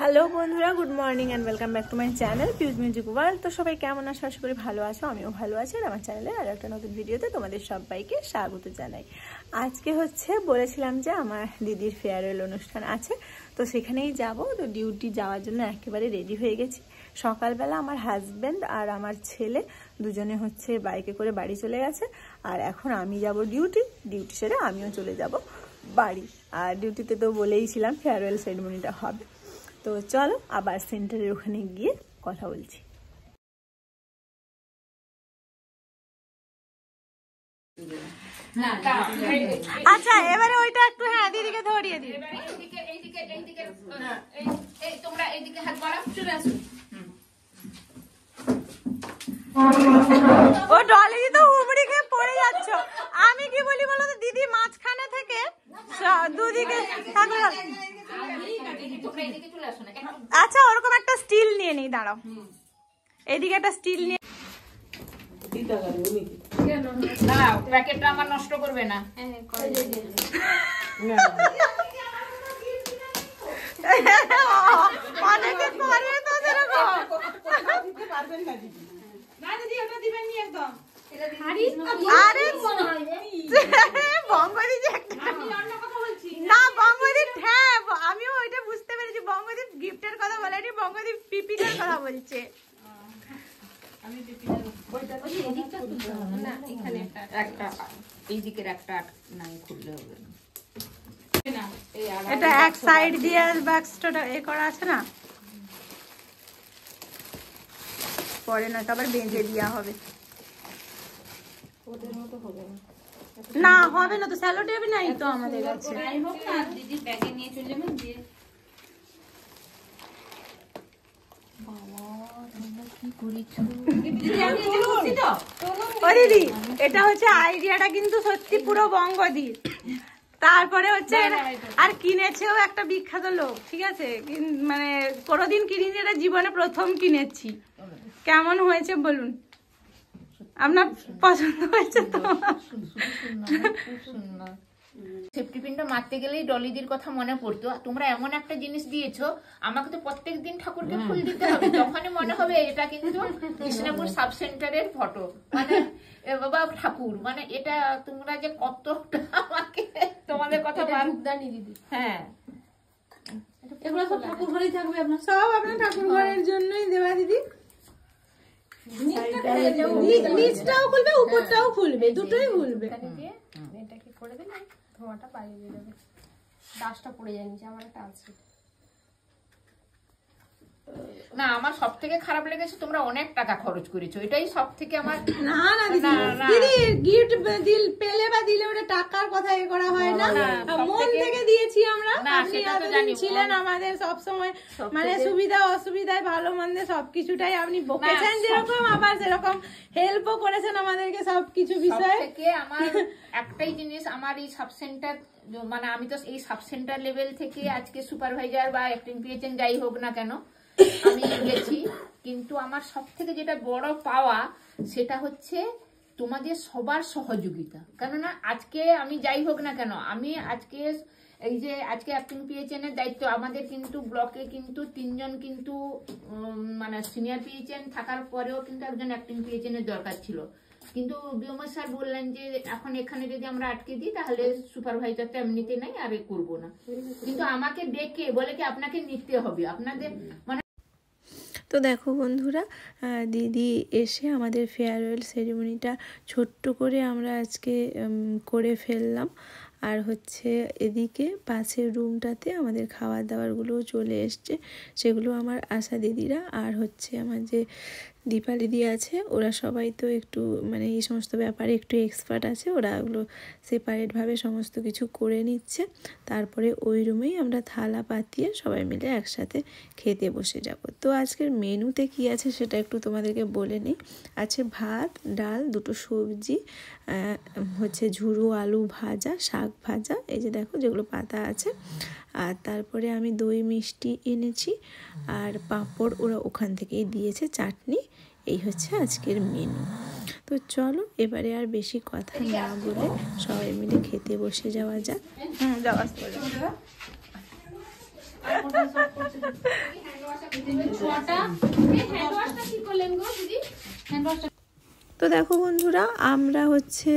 Hello বন্ধুরা, good morning and welcome back to my channel Piu's music world. তো সবাই কেমন আছো? আশা করি ভালো আছো, আমিও ভালো আছি। আর আমার চ্যানেলে আর একটা নতুন ভিডিওতে তোমাদের সবাইকে স্বাগত জানাই। আজকে বলেছিলাম যে আমার দিদির ফেয়ারওয়েল অনুষ্ঠান আছে, তো সেখানেই যাব। তো ডিউটি যাওয়ার জন্য একেবারে রেডি হয়ে গেছি। সকালবেলা আমার হাজব্যান্ড আর আমার ছেলে দুজনে বাইকে করে বাড়ি চলে গেছে, আর এখন আমি যাব ডিউটি সেরে আমিও চলে যাব বাড়ি। আর ডিউটিতে তো বলেইছিলাম ফেয়ারওয়েল সেরেমনিটা হবে। তো চলো আবার সেন্টারের ওখানে গিয়ে কথা বলছি। আচ্ছা, এবারে ওইটা একটু দিদিকে ধরিয়ে দিই। তোমরা এইদিকে হাত বাড়াও, চলে আসো। ও ডলি তো উমড়ি খেয়ে পড়ে যাচ্ছ। আমি কি বলি বলো তো, দিদি মাঝখানে থেকে দুদিকে থাকলে। আচ্ছা, ওরকম একটা স্টিল নিয়ে নিই, দাঁড়াও। এইদিকে একটা স্টিল নিয়ে দাঁড়াও, প্যাকেটটা আমার নষ্ট করবে না। অনেকে করে তো সেরকম। আরে বঙ্গদি না, বঙ্গদি, হ্যাঁ আমিও ওইটা বুঝতে পেরেছি। বঙ্গদি গিফটের কথা বলেনি, বঙ্গদি পিপিটার কথা বলছে। এটা এক সাইড দিয়ে বাক্সটা এ করা আছে না, পরে না তো আবার বেঁধে দেওয়া হবে। না হবে না তো, স্যালো টেপ নাই তো আমাদের কাছে। দিদি ব্যাগে নিয়ে চলে যাবেন দিয়ে। দিদি এটা আইডিয়াটা কিন্তু সত্যি পুরো বঙ্গদির। তারপরে আর কিনেছেও একটা বিখ্যাত লোক, ঠিক আছে? মানে কোনোদিন কিনিনি, এটা জীবনে প্রথম কিনেছি। কেমন হয়েছে বলুন? আপনার পছন্দ হয়েছে তো? সেফটি পিনটা মারতে গেলেই ডলিদির কথা মনে পড়তো। তোমরা এমন একটা জিনিস দিয়েছো, আমাকে তো প্রত্যেকদিন ঠাকুরকে ফুল দিতে হবে, তখনই মনে হবে এটা কিন্তু কৃষ্ণপুর সাব সেন্টারের ফটো। মানে বাবা ঠাকুর, মানে এটা তোমরা যে কতটা আমাকে তোমাদের কথা বারুদানি দিদি। হ্যাঁ, এগুলো সব ঠাকুর ঘরেই থাকবে, আপনার সব আপনার ঠাকুর ঘরের জন্যই দেওয়া দিদি। নিচটাও খুলবে, উপরটাও খুলবে, দুটোই খুলবে। এটাকে করে দিলে ধোঁয়াটা বাইরে বের হবে, ডাস্টটা পড়ে যায় নিচে। আমার একটা আছে না, আমার সব থেকে খারাপ লেগেছে তোমরা অনেক টাকা খরচ করেছো, এটাই সব থেকে আমার। না না দিদি, গিফট পেলে বা দিলে ওটা টাকার কথা এ করা হয় না, মন থেকে দিয়েছি আমরা। আপনি ছিলেন আমাদের সব সময়, মানে সুবিধা অসুবিধায় ভালো মন্দে সবকিছুটাই আপনি বকেছেন যেরকম, আবার সেরকম হেল্পও করেছেন আমাদেরকে সবকিছু বিষয়ে। আমার একটাই জিনিস, আমার এই সাব সেন্টার, মানে আমি তো এই সাব সেন্টার লেভেল থেকে আজকে সুপারভাইজার বা অ্যাক্টিং পিএইচএন যাই হোক না কেন আমি গেছি, কিন্তু আমার সব থেকে যেটা বড় পাওয়া সেটা হচ্ছে তোমাদের সবার সহযোগিতা। কেননা আজকে আমি যাই হোক না কেন, আমি আজকে এই যে আজকে অ্যাক্টিং পিএইচএন এর দায়িত্ব আমাদের, কিন্তু ব্লকে কিন্তু 3 জন কিন্তু মানে সিনিয়র পিএইচএন থাকার পরেও কিন্তু একজন অ্যাক্টিং পিএইচএন এর দরকার ছিল। কিন্তু বিমল স্যার বললেন যে এখন এখানে যদি আমরা আটকে দিই তাহলে সুপারভাইজারটা এমনিতে নাই, আর করবো না। কিন্তু আমাকে ডেকে বলে কি আপনাকে নিতে হবে আপনাদের, মানে। তো দেখো বন্ধুরা, দিদি এসে আমাদের ফেয়ারওয়েল সেরিমনিটা ছোট্ট করে আমরা আজকে করে ফেললাম। আর এদিকে পাশের রুমটাতে আমাদের খাবার দাবারগুলোও চলে এসছে, সেগুলো আমার আশা দিদিরা আর আমার যে দীপা দিদি আছে, ওরা সবাই তো একটু মানে এই সমস্ত ব্যাপারে একটু এক্সপার্ট আছে, ওরা ওগুলো সেপারেটভাবে সমস্ত কিছু করে নিচ্ছে। তারপরে ওই রুমেই আমরা থালা পাতিয়ে সবাই মিলে একসাথে খেতে বসে যাব। তো আজকের মেনুতে কি আছে সেটা একটু তোমাদেরকে বলে নিই। আছে ভাত, ডাল, 2টো সবজি, ঝুরো আলু ভাজা, শাক ভাজা, এই যে দেখো যেগুলো পাতা আছে, আর তারপরে আমি দই মিষ্টি এনেছি, আর পাঁপড় ওরা ওখান থেকেই দিয়েছে, চাটনি। এই আজকের মেনু। তো চলো এবারে আর বেশি কথা না বলে সবাই মিলে খেতে বসে যাওয়া যাক। ছটা হ্যান্ড ওয়াশটা কি করলেন গো দিদি? হ্যান্ড ওয়াশটা তো দেখো বন্ধুরা, আমরা হচ্ছে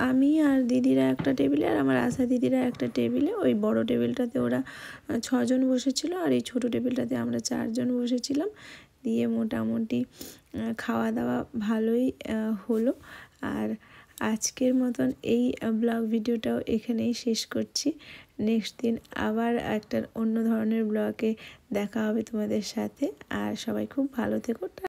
আমি আর দিদিরা একটা টেবিলে, আর আমার আশা দিদিরা একটা টেবিলে। ওই বড় টেবিলটাতে ওরা 6 জন বসেছিল, আর এই ছোট টেবিলটাতে আমরা 4 জন বসেছিলাম। দিয়ে মোটামুটি খাওয়া দাওয়া ভালোই হলো। আর আজকের মতন এই ব্লগ ভিডিওটাও এখানেই শেষ করছি। নেক্সট দিন আবার একটা অন্য ধরনের ব্লগে দেখা হবে তোমাদের সাথে। আর সবাই খুব ভালো থেকো।